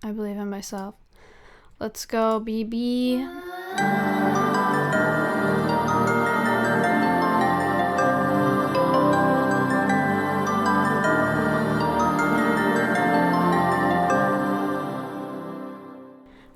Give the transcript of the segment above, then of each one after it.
I believe in myself. Let's go, BB.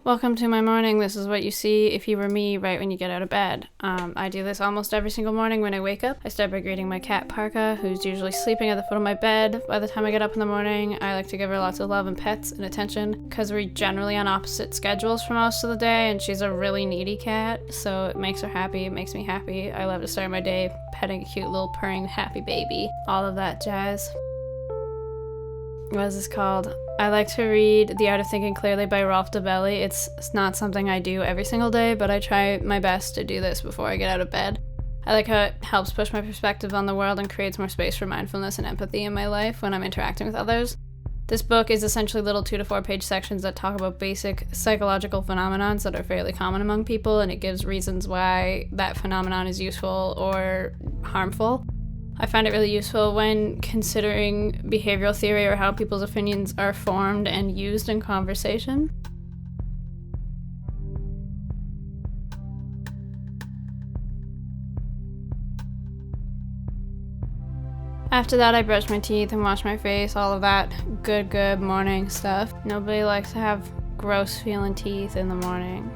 Welcome to my morning. This is what you see if you were me right when you get out of bed. I do this almost every single morning when I wake up. I start by greeting my cat Parka, who's usually sleeping at the foot of my bed. By the time I get up in the morning, I like to give her lots of love and pets and attention because we're generally on opposite schedules for most of the day, and she's a really needy cat, so it makes her happy. It makes me happy. I love to start my day petting a cute little purring happy baby. All of that jazz. What is this called? I like to read The Art of Thinking Clearly by Rolf Dobelli. It's not something I do every single day, but I try my best to do this before I get out of bed. I like how it helps push my perspective on the world and creates more space for mindfulness and empathy in my life when I'm interacting with others. This book is essentially little 2 to 4 page sections that talk about basic psychological phenomena that are fairly common among people, and it gives reasons why that phenomenon is useful or harmful. I find it really useful when considering behavioral theory or how people's opinions are formed and used in conversation. After that, I brush my teeth and wash my face, all of that good morning stuff. Nobody likes to have gross feeling teeth in the morning.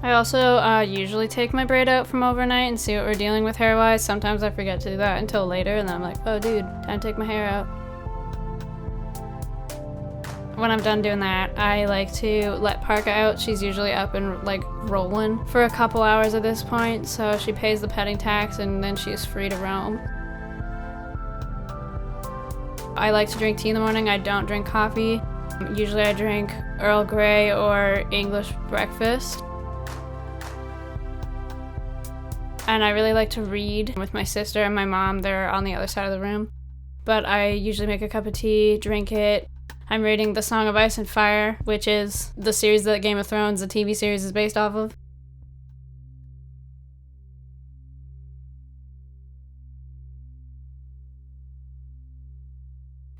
I also usually take my braid out from overnight and see what we're dealing with hair-wise. Sometimes I forget to do that until later, and then I'm like, oh dude, time to take my hair out. When I'm done doing that, I like to let Parka out. She's usually up and like rolling for a couple hours at this point, so she pays the petting tax and then she's free to roam. I like to drink tea in the morning. I don't drink coffee. Usually I drink Earl Grey or English breakfast. And I really like to read with my sister and my mom. They're on the other side of the room. But I usually make a cup of tea, drink it. I'm reading The Song of Ice and Fire, which is the series that Game of Thrones, the TV series, is based off of.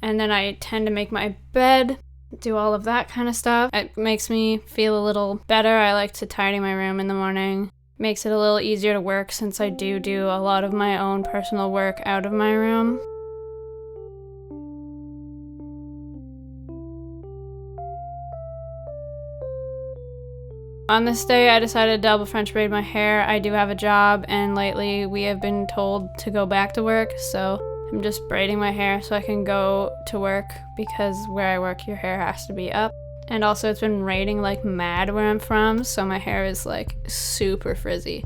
And then I tend to make my bed, do all of that kind of stuff. It makes me feel a little better. I like to tidy my room in the morning. Makes it a little easier to work since I do a lot of my own personal work out of my room. On this day, I decided to double French braid my hair. I do have a job, and lately we have been told to go back to work, so I'm just braiding my hair so I can go to work because where I work, your hair has to be up. And also it's been raining like mad where I'm from, so my hair is like super frizzy.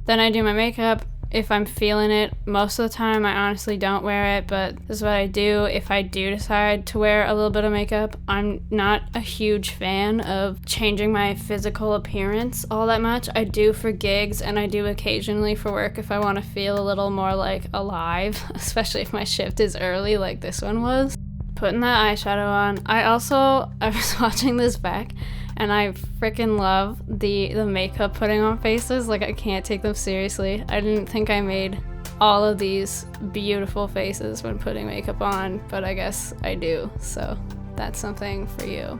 Then I do my makeup. If I'm feeling it, most of the time I honestly don't wear it, but this is what I do. If I do decide to wear a little bit of makeup, I'm not a huge fan of changing my physical appearance all that much. I do for gigs and I do occasionally for work if I want to feel a little more like alive, especially if my shift is early like this one was. Putting that eyeshadow on. I was watching this back and I freaking love the makeup putting on faces. Like, I can't take them seriously. I didn't think I made all of these beautiful faces when putting makeup on, but I guess I do, so that's something for you.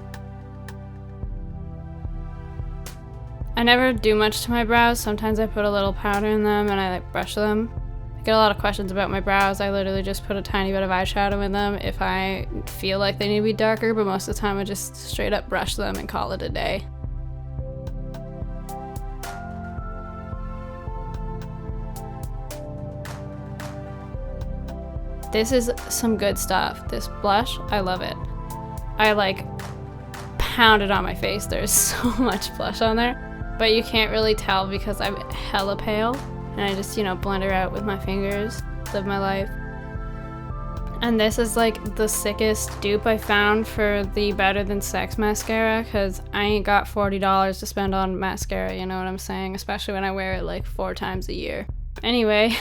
I never do much to my brows. Sometimes I put a little powder in them and I like brush them. I get a lot of questions about my brows. I literally just put a tiny bit of eyeshadow in them if I feel like they need to be darker, but most of the time I just straight up brush them and call it a day. This is some good stuff. This blush, I love it. I like pound it on my face. There's so much blush on there, but you can't really tell because I'm hella pale. And I just, blend her out with my fingers, live my life. And this is like the sickest dupe I found for the Better Than Sex mascara, because I ain't got $40 to spend on mascara, you know what I'm saying? Especially when I wear it like 4 times a year. Anyway,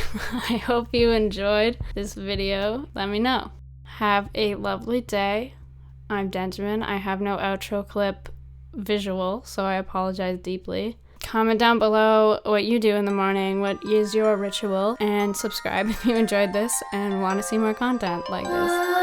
I hope you enjoyed this video. Let me know. Have a lovely day. I'm Denjamin. I have no outro clip visual, so I apologize deeply. Comment down below what you do in the morning, what is your ritual, and subscribe if you enjoyed this and want to see more content like this.